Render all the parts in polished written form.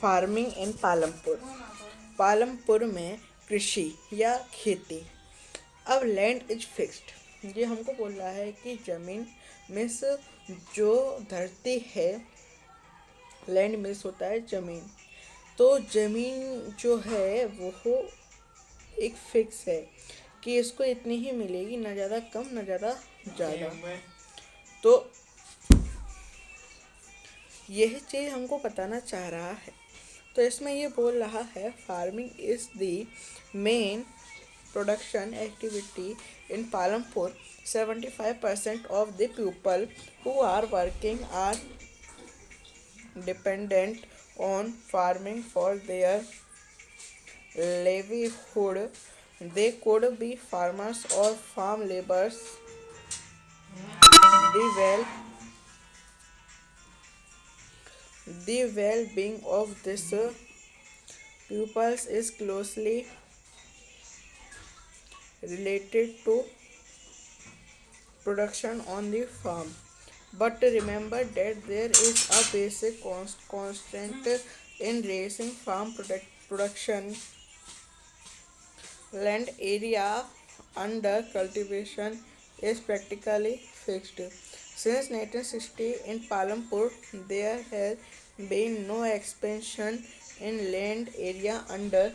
Farming in Palampur. Palampur में कृषि या खेती। अब लैंड इज फिक्स्ड, ये हमको बोल रहा है कि जमीन मीन्स जो धरती है, लैंड मीन्स होता है जमीन। तो जमीन जो है वो एक फिक्स है कि इसको इतनी ही मिलेगी, ना ज़्यादा कम ना ज़्यादा ज़्यादा। तो यह चीज़ हमको बताना चाह रहा है। तो इसमें ये बोल रहा है farming is the main production activity in Palampur. 75% of the people who are working are dependent on farming for their livelihood. They could be farmers or farm laborers. The well the well-being of these pupils is closely related to production on the farm. But remember that there is a basic constant in raising farm production. Land area under cultivation is practically fixed. Since 1960 in Palampur, there has been no expansion in land area under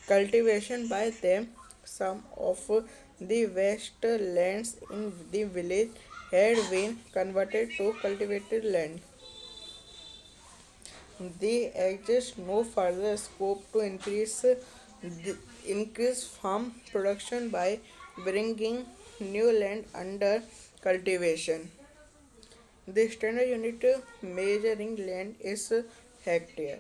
cultivation by them. Some of the vast lands in the village had been converted to cultivated land. There exists no further scope to increase farm production by bringing new land under cultivation. The standard unit measuring land is hectare.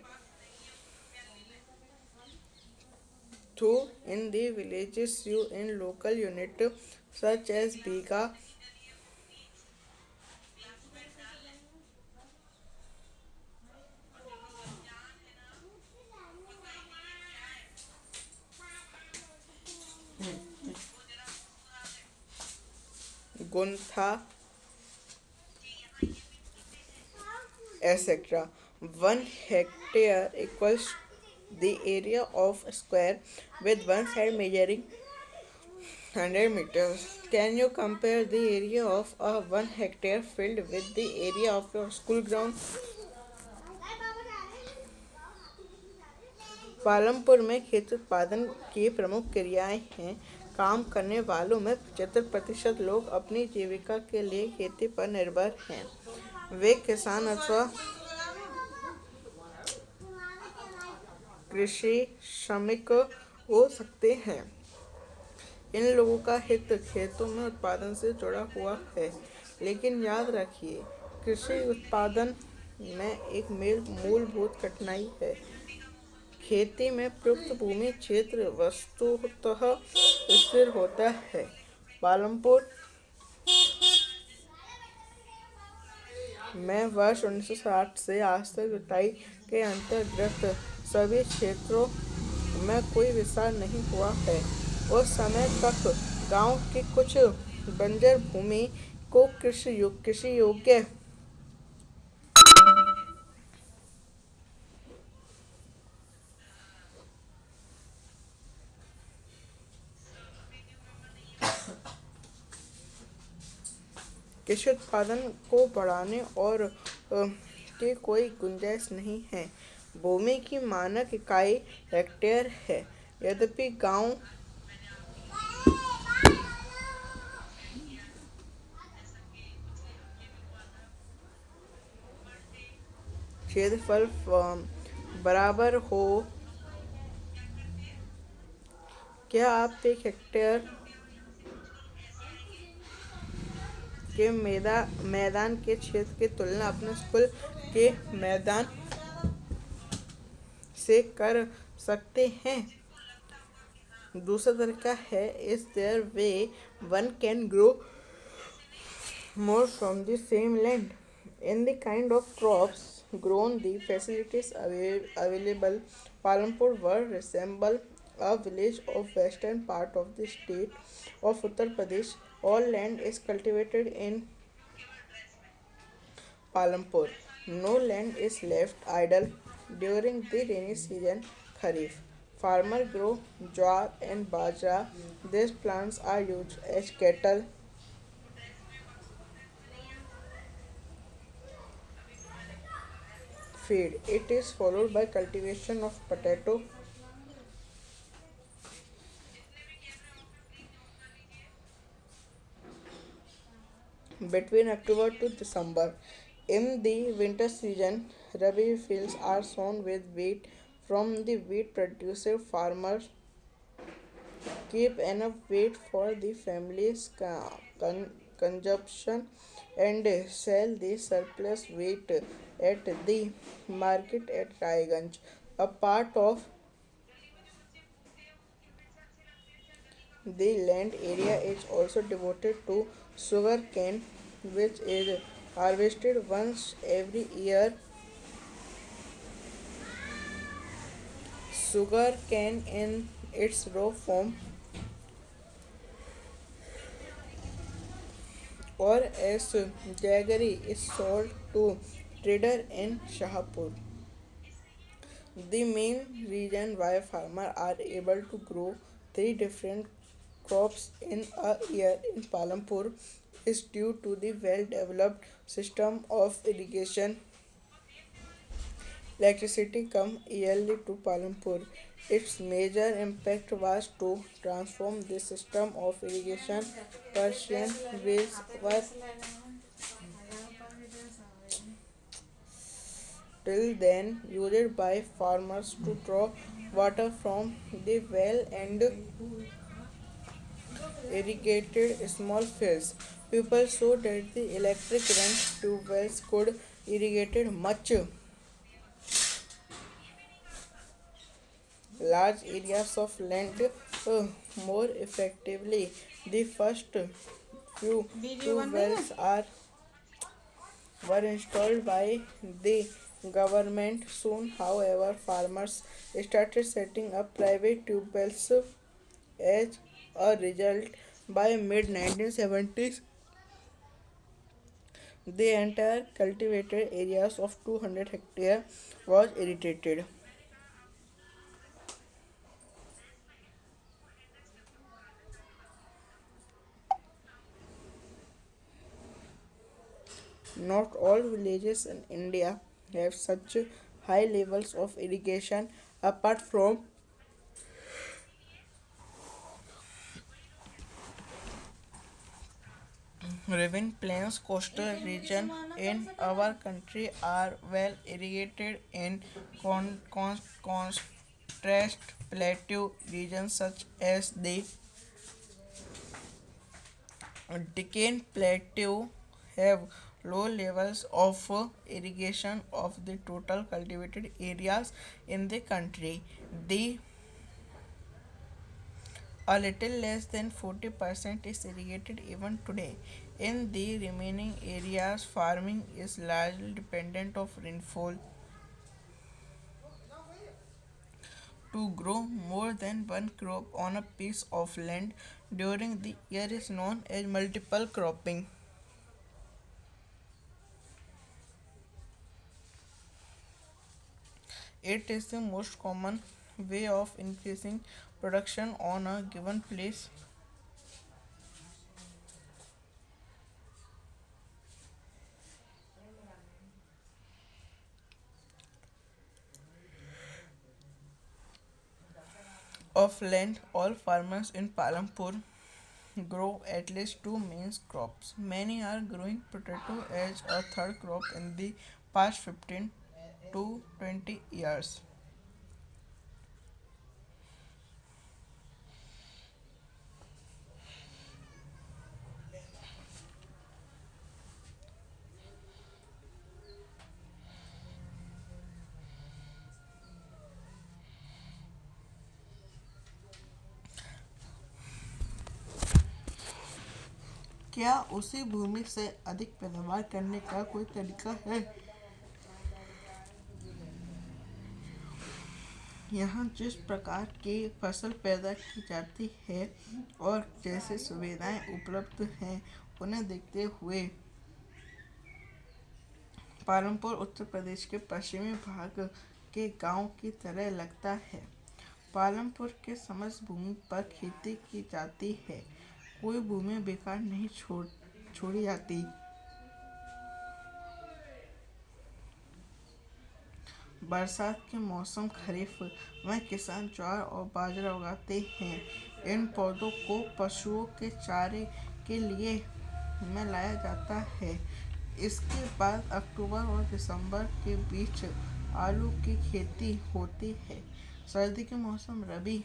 Though in the villages you in local unit such as Biga, Guntha, etc. 1 hectare equals the area of a square with one side measuring 100 meters. Can you compare the area of a 1 hectare field with the area of your school ground? Palampur में खेत उत्पादन की प्रमुख क्रियाएं हैं। काम करने वालों में 75% लोग अपनी जीविका के लिए खेती पर निर्भर हैं। वे किसान अथवा कृषि श्रमिक हो सकते हैं। इन लोगों का हित खेतों में उत्पादन से जुड़ा हुआ है। लेकिन याद रखिए, कृषि उत्पादन में एक मूलभूत कठिनाई है। खेती में प्रयुक्त भूमि क्षेत्र वस्तुतः स्थिर होता है। पालमपुर में वर्ष 1960 से आज तक जुताई के अंतर्गत सभी क्षेत्रों में कोई विस्तार नहीं हुआ है। उस समय तक गांव की कुछ बंजर भूमि को कृषि योग्य कृषि उत्पादन को बढ़ाने और की कोई गुंजाइश नहीं है। भूमि की मानक इकाई हेक्टेयर है। यद्यपि गांव क्षेत्रफल बराबर हो, क्या आप एक हेक्टेयर के मैदान के क्षेत्र की तुलना अपने स्कूल के मैदान से कर सकते हैं? दूसरा तरीका है, इस their way one can grow more from the same land. In the kind of crops grown, the facilities available, Palampur will resemble a village of western part of the state of Uttar Pradesh, all land is cultivated in Palampur. No land is left idle during the rainy season Kharif. Farmers grow jowar and bajra. These plants are used as cattle feed. It is followed by cultivation of potato between October to December. In the winter season, Rabi fields are sown with wheat. From the wheat produced, farmers keep enough wheat for the family's consumption and sell the surplus wheat at the market at Raiganj. A part of the land area is also devoted to sugar cane, which is harvested once every year. Sugar cane in its raw form or as jaggery is sold to trader in Shahpur. The main reason why farmers are able to grow three different crops in a year in Palampur is due to the well developed system of irrigation. Electricity come yearly to Palampur. Its major impact was to transform the system of irrigation. Persian wells were till then used by farmers to draw water from the well and irrigated small fields. People saw that the electric current tube wells could irrigate much large areas of land more effectively. The first few tube wells are were installed by the government. Soon, however, farmers started setting up private tube wells as a result. By mid 1970s, the entire cultivated areas of 200 hectares was irrigated. Not all villages in India have such high levels of irrigation. Apart from Ravine Plains coastal region in our country are well irrigated. In contrast, plateau regions such as the Deccan Plateau have low levels of irrigation of the total cultivated areas in the country. The a little less than 40% is irrigated even today. In the remaining areas, farming is largely dependent of rainfall. To grow more than one crop on a piece of land during the year is known as multiple cropping. It is the most common way of increasing production on a given place. Of land, all farmers in Palampur grow at least two main crops. Many are growing potato as a third crop in the past 15 to 20 years. क्या उसी भूमि से अधिक पैदावार करने का कोई तरीका है? यहाँ जिस प्रकार की फसल पैदा की जाती है और जैसे सुविधाएं उपलब्ध हैं, उन्हें देखते हुए पालमपुर उत्तर प्रदेश के पश्चिमी भाग के गांव की तरह लगता है। पालमपुर के समस्त भूमि पर खेती की जाती है, कोई भूमि बेकार नहीं छोड़ी जाती। बरसात के मौसम खरीफ में किसान ज्वार और बाजरा उगाते हैं। इन पौधों को पशुओं के चारे के लिए में लाया जाता है। इसके बाद अक्टूबर और दिसंबर के बीच आलू की खेती होती है। सर्दी के मौसम रबी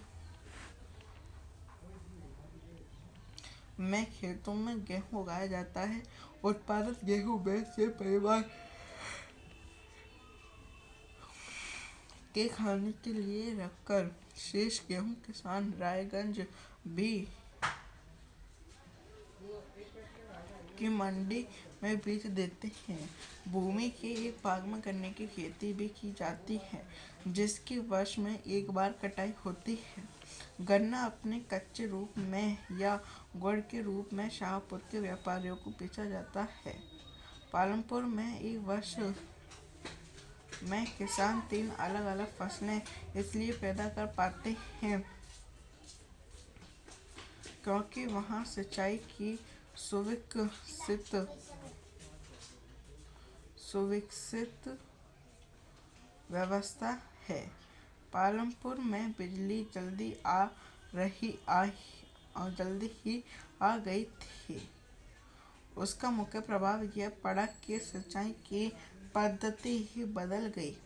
में खेतों में गेहूं उगाया जाता है। उत्पादित गेहूं में से परिवार के खाने के लिए रखकर शेष गेहूं किसान रायगंज भी की मंडी में बेच देते हैं। भूमि के एक भाग में गन्ने की खेती भी की जाती है, जिसकी वर्ष में एक बार कटाई होती है। गन्ना अपने कच्चे रूप में या गुड़ के रूप में शाहपुर के व्यापारियों को बेचा जाता है। पालमपुर में एक वर्ष में किसान 3 अलग-अलग फसलें इसलिए पैदा कर पाते हैं क्योंकि वहाँ सिंचाई की सुविकसित व्यवस्था है। पालमपुर में बिजली जल्दी ही आ गई थी। उसका मुख्य प्रभाव यह पड़ा कि सिंचाई की पद्धति ही बदल गई।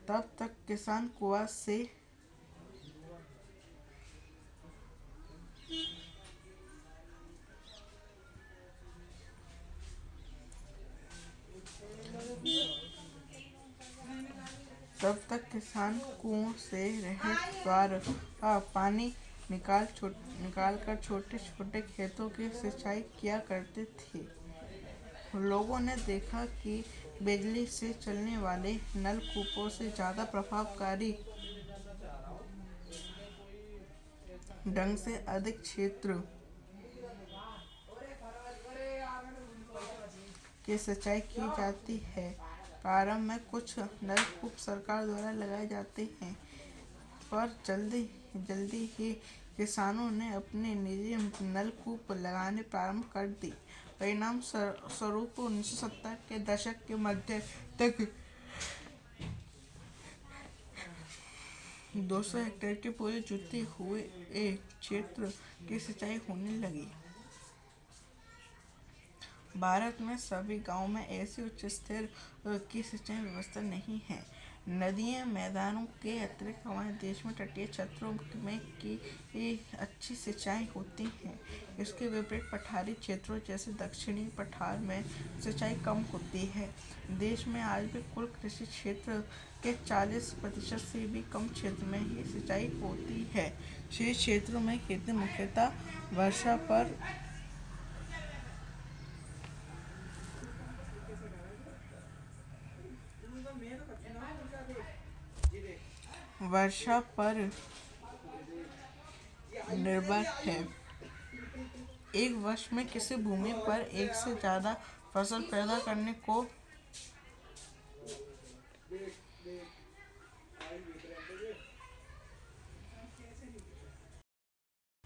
तब तक किसान कुआं से कुओं से रहित द्वार पानी निकाल कर छोटे छोटे खेतों की सिंचाई किया करते थे। लोगों ने देखा कि बिजली से चलने वाले नलकूपों से ज्यादा प्रभावकारी ढंग से अधिक क्षेत्र की सिंचाई की जाती है। प्रारंभ में कुछ नलकूप सरकार द्वारा लगाए जाते हैं, पर जल्दी ही किसानों ने अपने निजी नलकूप लगाने प्रारंभ कर दी। परिणाम स्वरूप 1970 के दशक के मध्य तक 200 हेक्टेयर के पूरे जुते हुए क्षेत्र की सिंचाई होने लगी। भारत में सभी गांवों में ऐसी उच्च स्तर की सिंचाई व्यवस्था नहीं है। नदियों मैदानों के अतिरिक्त हमारे देश में तटीय क्षेत्रों में की अच्छी सिंचाई होती है। इसके विपरीत पठारी क्षेत्रों जैसे दक्षिणी पठार में सिंचाई कम होती है। देश में आज भी कुल कृषि क्षेत्र के 40% से भी कम क्षेत्र में ही सिंचाई होती है। शेष क्षेत्रों में खेती मुख्यतः वर्षा पर निर्भर है। एक वर्ष में किसी भूमि पर एक से ज्यादा फसल पैदा करने को